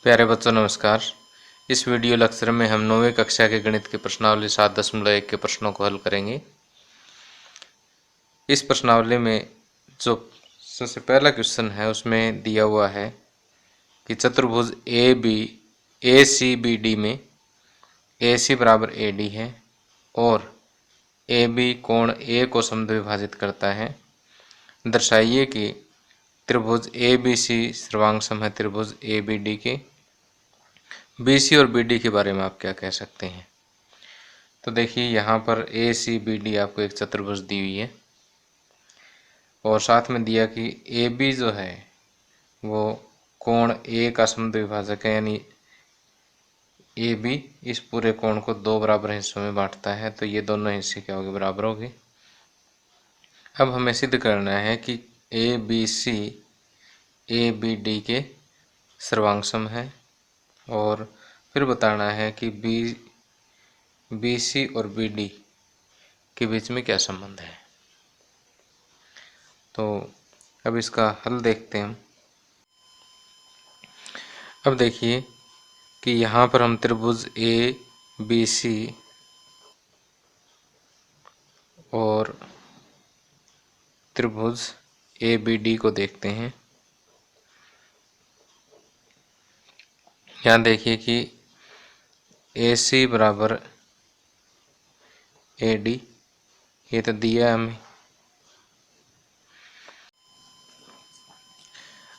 प्यारे बच्चों नमस्कार। इस वीडियो लेक्चर में हम 9वीं कक्षा के गणित की प्रश्नावली 7.1 के प्रश्नों को हल करेंगे। इस प्रश्नावली में जो सबसे पहला क्वेश्चन है उसमें दिया हुआ है कि चतुर्भुज ए सी बी डी में ए सी बराबर ए डी है और ए बी कोण ए को समद्विभाजित करता है। दर्शाइए कि त्रिभुज ए बी सी सर्वांग है त्रिभुज ए बी डी के। बी सी और बी डी के बारे में आप क्या कह सकते हैं? तो देखिए यहाँ पर ए सी बी डी आपको एक चतुर्भुज दी हुई है और साथ में दिया कि ए बी जो है वो कोण ए का समद्विभाजक है, यानी ए बी इस पूरे कोण को दो बराबर हिस्सों में बांटता है, तो ये दोनों हिस्से क्या होंगे? बराबर होंगे। अब हमें सिद्ध करना है कि A B C A B D के सर्वांग सम है और फिर बताना है कि बी सी और बी डी के बीच में क्या संबंध है। तो अब इसका हल देखते हैं हम। अब देखिए कि यहाँ पर हम त्रिभुज ए बी सी और त्रिभुज ए बी डी को देखते हैं। यहाँ देखिए कि ए सी बराबर ए डी, ये तो दिया है हमें।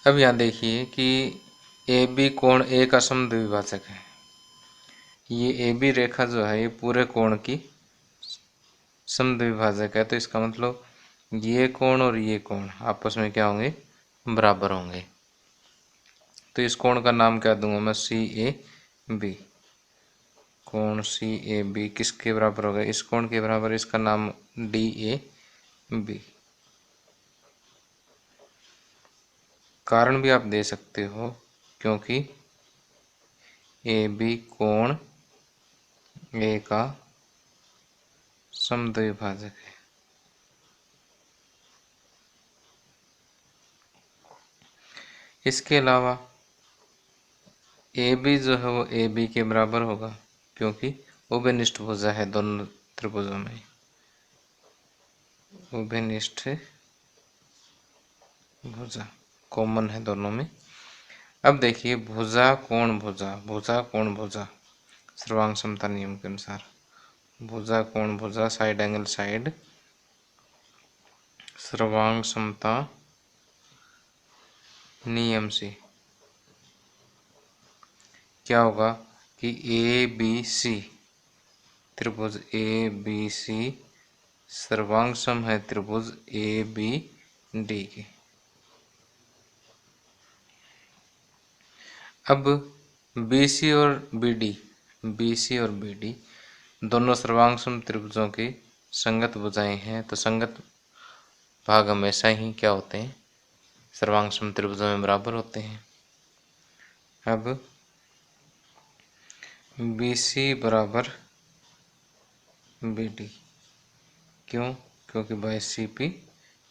अब यहाँ देखिए कि ए बी कोण ए का समद्विभाजक है। ये ए बी रेखा जो है ये पूरे कोण की समद्विभाजक है, तो इसका मतलब ये कोण और ये कोण आपस में क्या होंगे? बराबर होंगे। तो इस कोण का नाम क्या दूंगा मैं? सी ए बी। कोण सी ए बी किसके बराबर होगा? इस कोण के बराबर। इसका नाम डी ए बी। कारण भी आप दे सकते हो क्योंकि ए बी कोण ए का समद्विभाजक है। इसके अलावा ए बी जो है वो ए बी के बराबर होगा क्योंकि उभयनिष्ठ भुजा है दोनों त्रिभुजों में। उभयनिष्ठ भुजा कॉमन है दोनों में। अब देखिए भुजा कोण भुजा, भुजा कोण भुजा सर्वांग समता नियम के अनुसार भुजा कोण भुजा साइड एंगल साइड सर्वांग समता नियम से क्या होगा कि ए बी सी त्रिभुज ए बी सी सर्वांग सम है त्रिभुज ए बी डी के। अब बी सी और बी डी दोनों सर्वांग सम त्रिभुजों की संगत भुजाएं हैं, तो संगत भाग हमेशा ही क्या होते हैं? सर्वांग सम त्रिभुजों में बराबर होते हैं। अब बी सी बराबर बी डी क्यों? क्योंकि by C P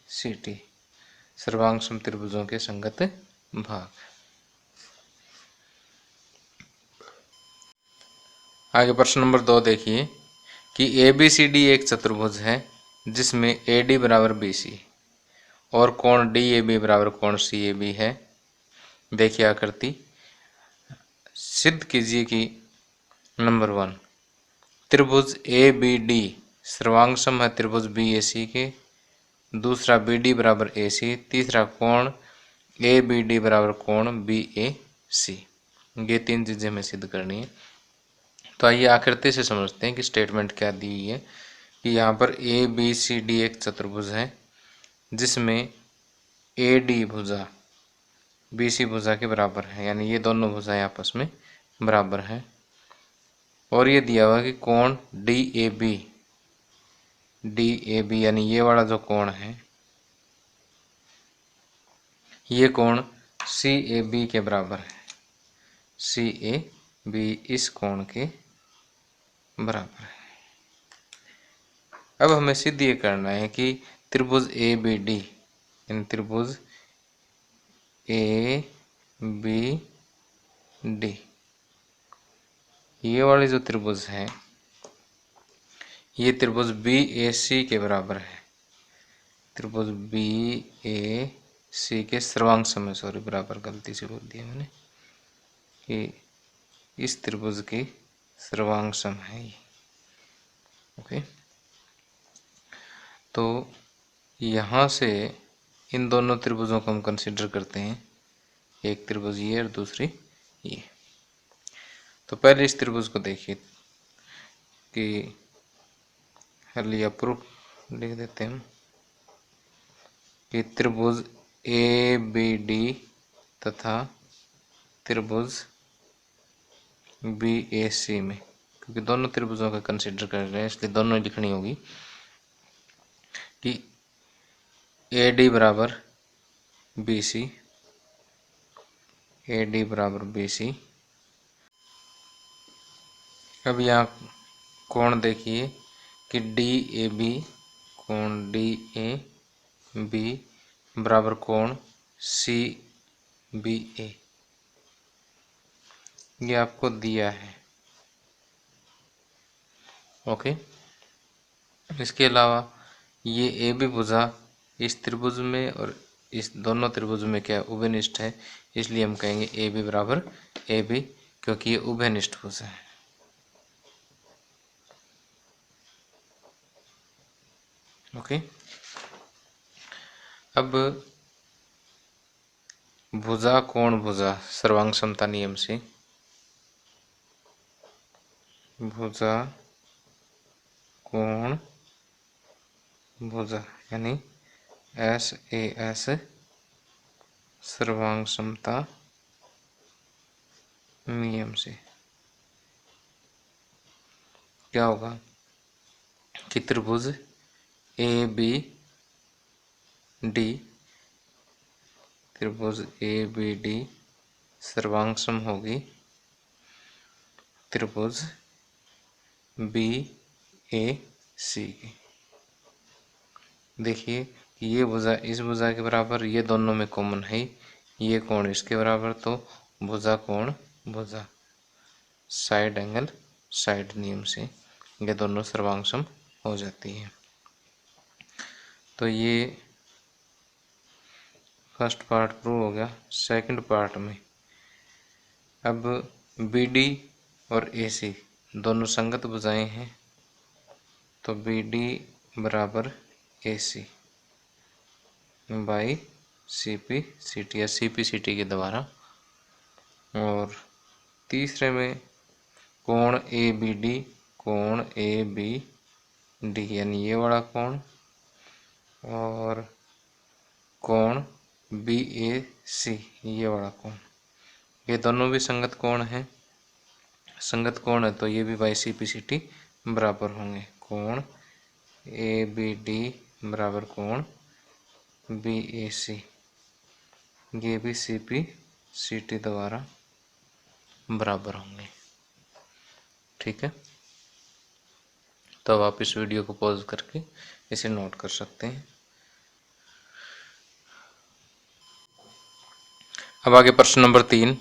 C T सर्वांग सम त्रिभुजों के संगत भाग। आगे प्रश्न नंबर 2 देखिए कि ए बी सी डी एक चतुर्भुज है जिसमें ए डी बराबर बी सी और कोण डी ए बी बराबर कोण सी ए बी है। देखिए आकृति। सिद्ध कीजिए कि नंबर 1 त्रिभुज ए बी डी सर्वांग सम है त्रिभुज बी ए सी के। दूसरा बी डी बराबर ए सी। तीसरा कोण ए बी डी बराबर कोण बी ए सी। ये तीन चीज़ें हमें सिद्ध करनी है। तो आइए आकृति से समझते हैं कि स्टेटमेंट क्या दी हुई है कि यहाँ पर ए बी सी डी एक चतुर्भुज है जिसमें ए डी भुजा बी सी भुजा के बराबर है, यानी ये दोनों भुजाएं आपस में बराबर हैं। और ये दिया हुआ कि कोण डी ए बी यानी ये वाला जो कोण है ये कोण सी ए बी के बराबर है। सी ए बी इस कोण के बराबर है। अब हमें सिद्ध ये करना है कि त्रिभुज ए बी डी यानी त्रिभुज ए बी डी। ये वाली जो त्रिभुज है ये त्रिभुज बी ए सी के बराबर है। त्रिभुज बी ए सी के सर्वांग में, सॉरी बराबर गलती से बोल दिया मैंने, कि इस त्रिभुज की सर्वांग सम है ये। ओके, तो यहाँ से इन दोनों त्रिभुजों को हम कंसीडर करते हैं, एक त्रिभुज ये और दूसरी ये। तो पहले इस त्रिभुज को देखिए कि हल या प्रूफ लिख देते हैं हम कि त्रिभुज ए बी डी तथा त्रिभुज बी ए सी में, क्योंकि दोनों त्रिभुजों का कंसीडर कर रहे हैं इसलिए दोनों लिखनी होगी कि ए डी बराबर बी सी, ए डी बराबर बी सी। अब यहाँ कोण देखिए कि डी ए बी, कोण डी ए बी बराबर कोण सी बी ए, ये आपको दिया है। ओके, इसके अलावा ये ए बी भुजा इस त्रिभुज में और इस दोनों त्रिभुज में क्या उभयनिष्ठ है, इसलिए हम कहेंगे ए बी बराबर ए बी, क्योंकि ये उभयनिष्ठ भुजा है। ओके, अब भुजा कोण भुजा सर्वांग समता नियम से भुजा कोण भुजा यानी एस ए एस सर्वांग समता नियम से क्या होगा कि त्रिभुज ए बी डी, त्रिभुज ए बी डी सर्वांग सम होगी त्रिभुज बी ए सी की। देखिए कि ये भुजा इस भुजा के बराबर, ये दोनों में कॉमन है, ये कोण इसके बराबर, तो भुजा कोण भुजा साइड एंगल साइड नियम से ये दोनों सर्वांग सम हो जाती है। तो ये फर्स्ट पार्ट प्रूव हो गया। सेकंड पार्ट में अब बी डी और ए सी दोनों संगत भुजाएं हैं, तो बी डी बराबर A C by C P C T या सी पी सी टी के द्वारा। और तीसरे में कोण ए बी डी, कोण ए बी डी यानी ये वाला कोण, और कोण बी ए सी ये वाला कोण, ये दोनों भी संगत कोण है। संगत कोण है तो ये भी by C P C T बराबर होंगे। कोण ए बी डी बराबर कोण बी ए सी, ये भी सी पी सी टी द्वारा बराबर होंगे। ठीक है, तो अब आप इस वीडियो को पॉज करके इसे नोट कर सकते हैं। अब आगे प्रश्न नंबर 3,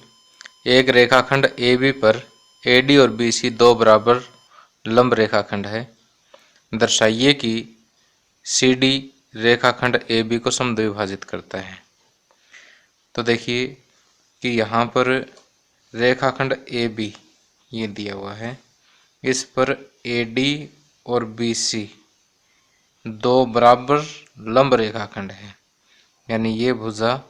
एक रेखाखंड ए बी पर ए डी और बी सी दो बराबर लंब रेखाखंड है, दर्शाइए कि सी डी रेखाखंड ए बी को समद्विभाजित करता है। तो देखिए कि यहाँ पर रेखाखंड ए बी ये दिया हुआ है, इस पर ए डी और बी सी दो बराबर लंब रेखाखंड है, यानी ये भुजा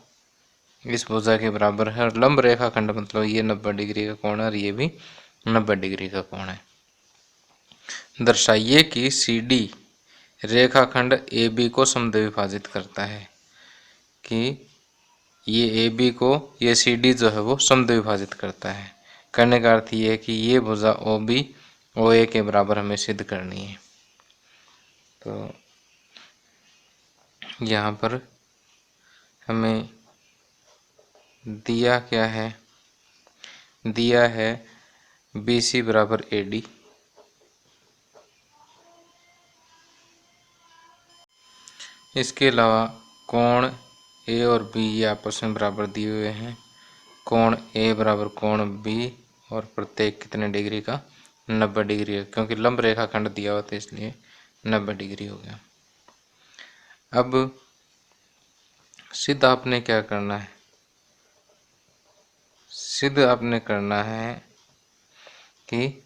इस भुजा के बराबर है। और लंब रेखाखंड मतलब ये 90 डिग्री का कोण है और ये भी 90 डिग्री का कोण है। दर्शाइए कि सी डी रेखाखंड ए बी को समद्विभाजित करता है, कि ये ए बी को ये सी डी जो है वो समद्विभाजित करता है। करने का अर्थ ये है कि ये भुजा ओ बी ओ ए के बराबर हमें सिद्ध करनी है। तो यहाँ पर हमें दिया क्या है, दिया है बी सी बराबर ए डी, इसके अलावा कोण ए और बी ये आपस में बराबर दिए हुए हैं, कोण ए बराबर कोण बी और प्रत्येक कितने डिग्री का, 90 डिग्री है, क्योंकि लंब रेखा खंड दिया हुआ था इसलिए 90 डिग्री हो गया। अब सिद्ध आपने क्या करना है, सिद्ध आपने करना है कि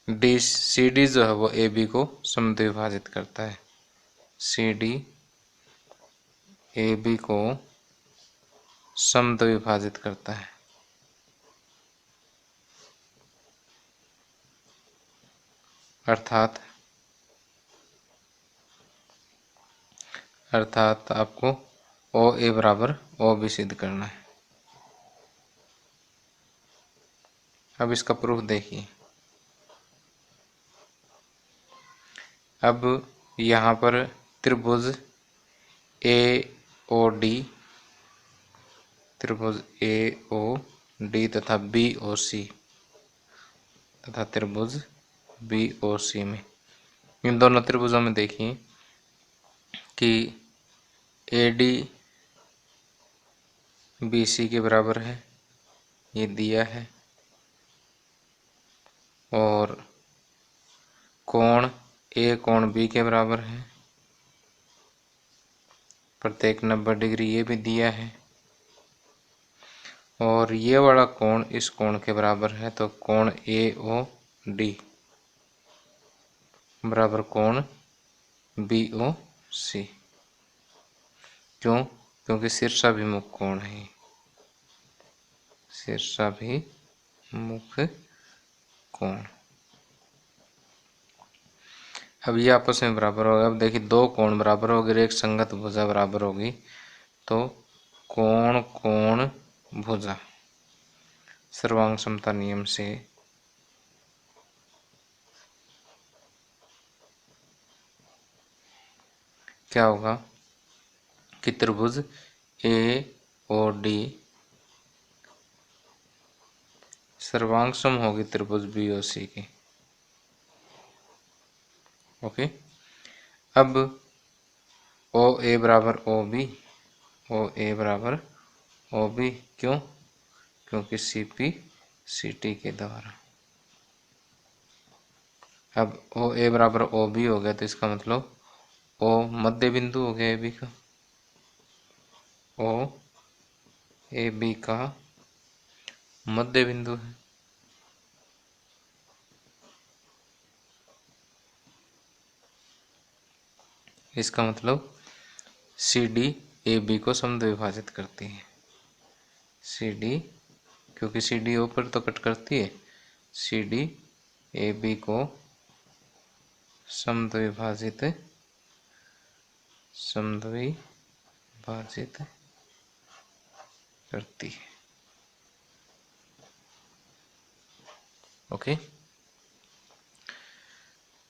डी सी डी जो है वो ए बी को समद्विभाजित करता है, सी डी ए बी को समद्विभाजित करता है। अर्थात आपको ओ ए बराबर ओ बी सिद्ध करना है। अब इसका प्रूफ देखिए। अब यहाँ पर त्रिभुज ए ओ डी, त्रिभुज ए ओ डी तथा बी ओ सी तथा त्रिभुज बी ओ सी में, इन दोनों त्रिभुजों में देखिए कि ए डी बी सी के बराबर है, ये दिया है, और कोण ए कोण बी के बराबर है, प्रत्येक 90 डिग्री, ये भी दिया है, और ये वाला कोण इस कोण के बराबर है, तो कोण ए ओ डी बराबर कोण बी ओ सी। क्यों? क्योंकि शीर्षाभिमुख कोण है, शीर्षाभिमुख कोण। अब ये आपस में बराबर होगा। अब देखिए दो कोण बराबर हो गए, एक संगत भुजा बराबर होगी, तो कोण कोण भुजा सर्वांग समता नियम से क्या होगा कि त्रिभुज ए ओ डी सर्वांग सम होगी त्रिभुज बी ओ सी की। ओके। अब ओ ए बराबर ओ बी, ओ ए बराबर ओ बी, क्यों? क्योंकि सी पी सी टी के द्वारा। अब ओ ए बराबर ओ बी हो गया, तो इसका मतलब ओ मध्य बिंदु हो गया ए बी का, ओ ए बी का मध्य बिंदु है। इसका मतलब सी डी ए बी को समद्विभाजित करती है, सी डी, क्योंकि सी डी ओ पर तो कट करती है, सी डी ए बी को समद्विभाजित करती है। ओके।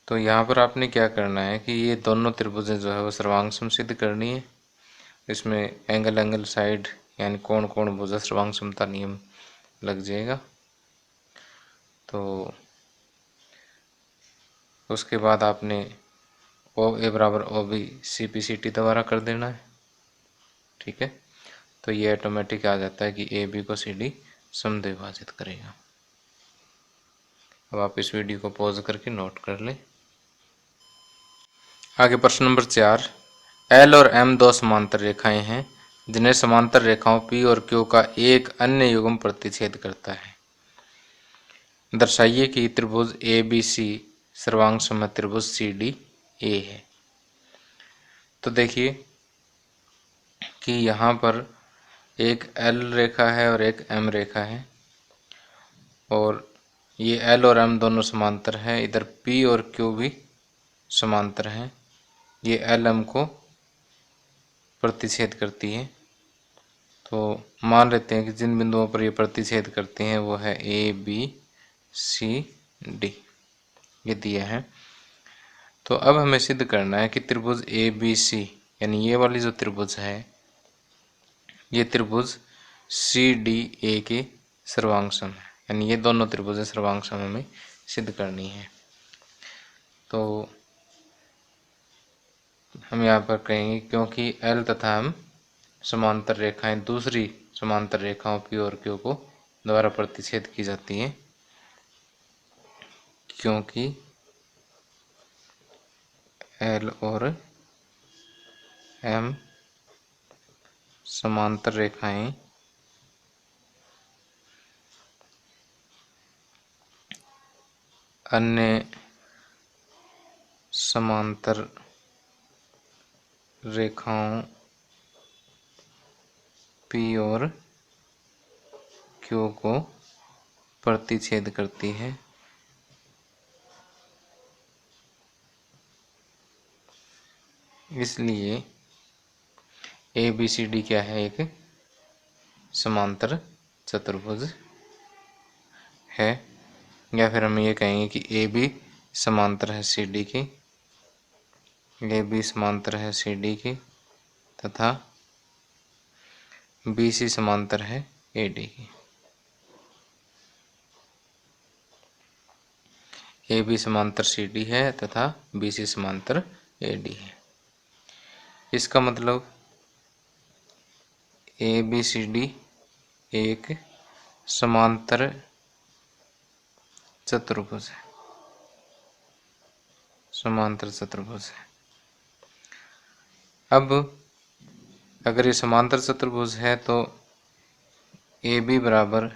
तो यहाँ पर आपने क्या करना है कि ये दोनों त्रिभुजें जो है वो सर्वांग सम सिद्ध करनी है। इसमें एंगल साइड यानी कोण कोण भुजा सर्वांग समता नियम लग जाएगा। तो उसके बाद आपने ओ ए बराबर O B C P C T दोबारा कर देना है, ठीक है। तो ये ऑटोमेटिक आ जाता है कि ए बी को सी डी समद्विभाजित करेगा। अब आप इस वीडियो को पॉज करके नोट कर लें। आगे प्रश्न नंबर 4, एल और एम दो समांतर रेखाएं हैं जिन्हें समांतर रेखाओं पी और क्यू का एक अन्य युग्म प्रतिच्छेद करता है। दर्शाइए कि त्रिभुज ए बी सी सर्वांग सममित त्रिभुज सी डी ए है। तो देखिए कि यहाँ पर एक एल रेखा है और एक एम रेखा है, और ये एल और एम दोनों समांतर हैं। इधर पी और क्यू भी समांतर हैं। ये एल एम को प्रतिच्छेद करती है। तो मान लेते हैं कि जिन बिंदुओं पर ये प्रतिच्छेद करती हैं वो है ए बी सी डी, ये दिया है। तो अब हमें सिद्ध करना है कि त्रिभुज ए बी सी यानी ये वाली जो त्रिभुज है ये त्रिभुज सी डी ए के सर्वांग सम है, यानी ये दोनों त्रिभुजें सर्वांग सम हमें सिद्ध करनी है। तो हम यहाँ पर कहेंगे क्योंकि एल तथा एम समांतर रेखाएं दूसरी समांतर रेखाओं पी और क्यू को द्वारा प्रतिच्छेद की जाती हैं, क्योंकि एल और एम समांतर रेखाएं अन्य समांतर रेखाओं पी और क्यू को प्रतिच्छेद करती है। इसलिए ए बी सी डी क्या है, एक समांतर चतुर्भुज है। या फिर हम ये कहेंगे कि ए बी समांतर है सी डी की, ए बी समांतर है सी डी की, तथा बी सी समांतर है ए डी की। ए बी समांतर सी डी है तथा बी सी समांतर ए डी है। इसका मतलब ए बी सी डी एक समांतर चतुर्भुज है, समांतर चतुर्भुज है। अब अगर ये समांतर चतुर्भुज है तो ए बी बराबर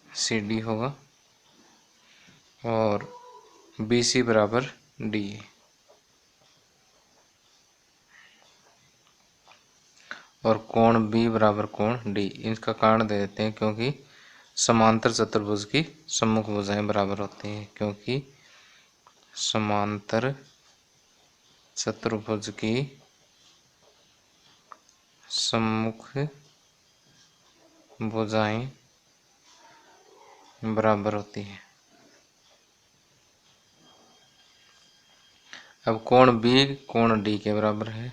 सी डी होगा और बी सी बराबर डी ए, और कोण बी बराबर कोण डी। इसका कारण दे देते हैं, क्योंकि समांतर चतुर्भुज की सम्मुख भुजाएं बराबर होती हैं, क्योंकि समांतर चतुर्भुज की सम्मुख भुजाएं बराबर होती हैं। अब कोण बी कोण डी के बराबर है।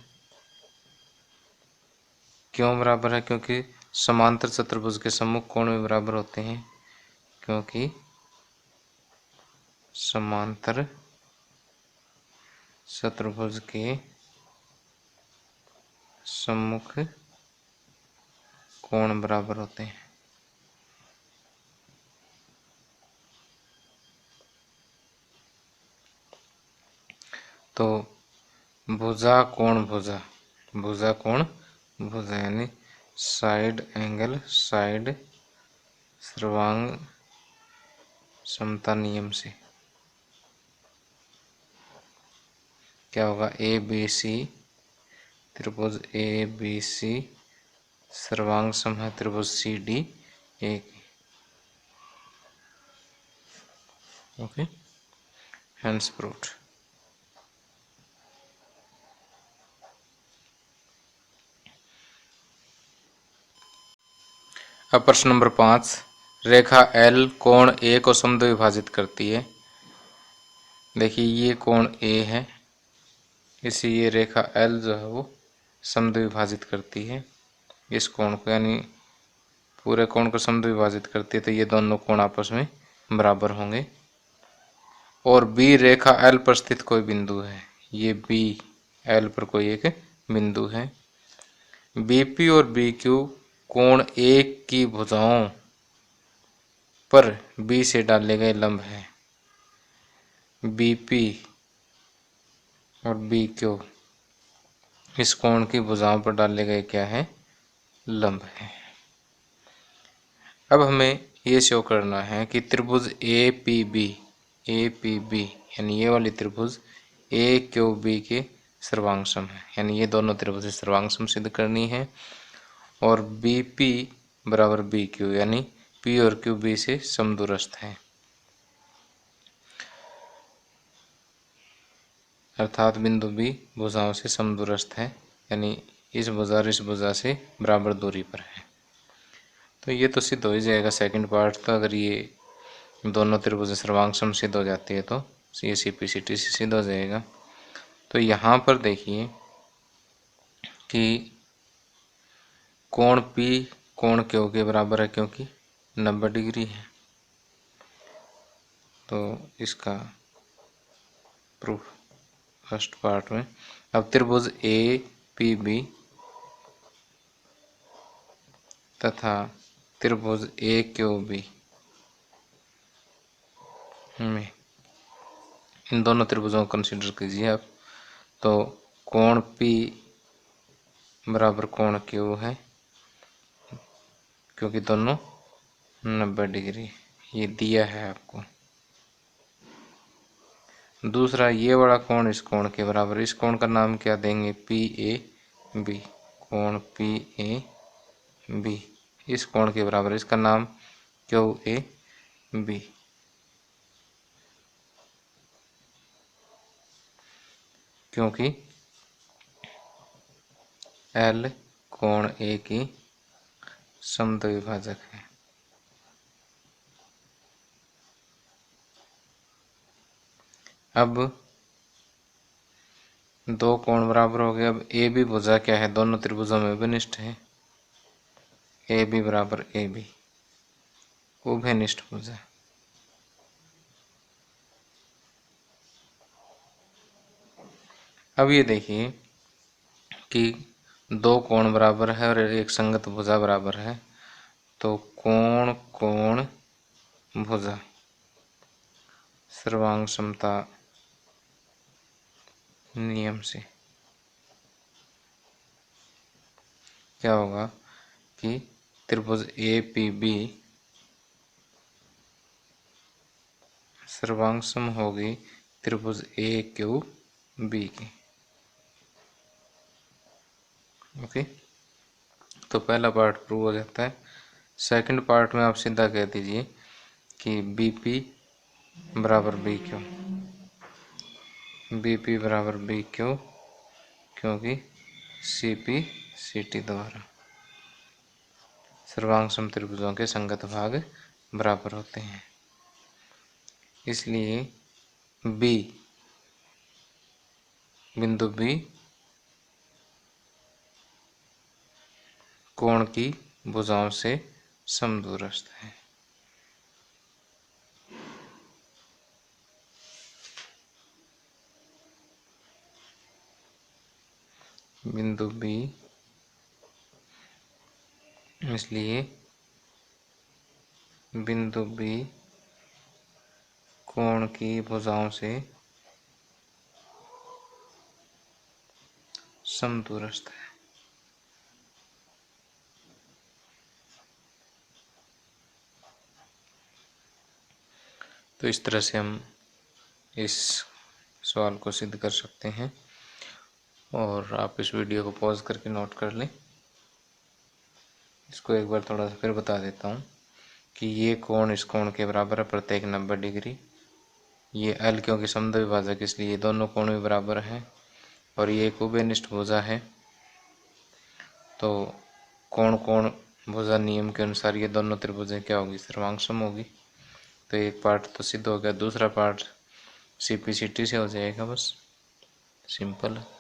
क्यों बराबर है? क्योंकि समांतर चतुर्भुज के सम्मुख कोण भी बराबर होते हैं, क्योंकि समांतर चतुर्भुज के सम्मुख कोण बराबर होते हैं। तो भुजा कोण भुजा, भुजा कोण भुजा यानी साइड एंगल साइड सर्वांग समता नियम से क्या होगा, ए बी सी त्रिभुज ए बी सी सर्वांग सम है त्रिभुज C D A. Okay, hence proved. अब प्रश्न नंबर 5, रेखा एल कोण ए को समद्विभाजित करती है। देखिए ये कोण ए है, इसी ये रेखा एल जो है वो समद्विभाजित करती है इस कोण को, यानी पूरे कोण को समद्विभाजित करती है। तो ये दोनों कोण आपस में बराबर होंगे। और बी रेखा एल पर स्थित कोई बिंदु है, ये बी एल पर कोई एक बिंदु है। बीपी और बी क्यू कोण ए की भुजाओं पर बी से डाले गए लंब है। बीपी और बी क्यू इस कोण की भुजाओं पर डाले गए क्या है, लंब है। अब हमें ये शो करना है कि त्रिभुज ए पी बी यानी ये वाली त्रिभुज ए क्यू बी के सर्वांग सम है, यानी ये दोनों त्रिभुज सर्वांग सम सिद्ध करनी है। और बी पी बराबर बी क्यू यानी पी और क्यू बी से समदूरस्थ है, अर्थात बिंदु बी भुजाओं से समदूरस्थ है, यानी इस भुजा और इस भुजा से बराबर दूरी पर है। तो ये तो सिद्ध हो ही जाएगा सेकंड पार्ट। तो अगर ये दोनों त्रिभुज सर्वांग सम सिद्ध हो जाती है तो ये सी पी सी टी से सिद्ध हो जाएगा। तो यहाँ पर देखिए कि कोण P कोण Q के बराबर है, क्योंकि 90 डिग्री है। तो इसका प्रूफ फर्स्ट पार्ट में। अब त्रिभुज ए पी बी तथा त्रिभुज ए क्यू बी में, इन दोनों त्रिभुजों को कंसीडर कीजिए आप। तो कोण P बराबर कोण Q है, क्योंकि दोनों 90 डिग्री, ये दिया है आपको। दूसरा, ये वाला कोण इस कोण के बराबर, इस कोण का नाम क्या देंगे? PAB, कोण PAB इस कोण के बराबर, इसका नाम QAB, क्योंकि L कोण A की समद्विभाजक है। अब दो कोण बराबर हो गए। अब ए बी भुजा क्या है? दोनों त्रिभुजों में उभयनिष्ठ है। ए बी बराबर ए बी, उभयनिष्ठ भुजा। अब ये देखिए कि दो कोण बराबर है और एक संगत भुजा बराबर है, तो कोण कोण भुजा सर्वांग समता नियम से क्या होगा कि त्रिभुज APB सर्वांग होगी त्रिभुज AQB की। ओके, तो पहला पार्ट प्रूव हो जाता है। सेकंड पार्ट में आप सीधा कह दीजिए कि BP बराबर BQ, BP बराबर BQ, क्योंकि CP CT द्वारा सर्वांग सम त्रिभुजों के संगत भाग बराबर होते हैं। इसलिए B, बिंदु B कोण की भुजाओं से समदूरस्थ है। बिंदु B, इसलिए बिंदु B कोण की भुजाओं से समदूरस्थ है। तो इस तरह से हम इस सवाल को सिद्ध कर सकते हैं। और आप इस वीडियो को पॉज करके नोट कर लें। इसको एक बार थोड़ा सा फिर बता देता हूँ कि ये कोण इस कोण के बराबर है, प्रत्येक 90 डिग्री। ये L क्योंकि समद्विभाजक, इसलिए दोनों कोण भी बराबर हैं। और ये एक उभयनिष्ठ भुजा है, तो कोण कोण भुजा नियम के अनुसार ये दोनों त्रिभुजें क्या होगी? सर्वांग सम होगी। तो एक पार्ट तो सिद्ध हो गया। दूसरा पार्ट CP CT से हो जाएगा, बस सिंपल है।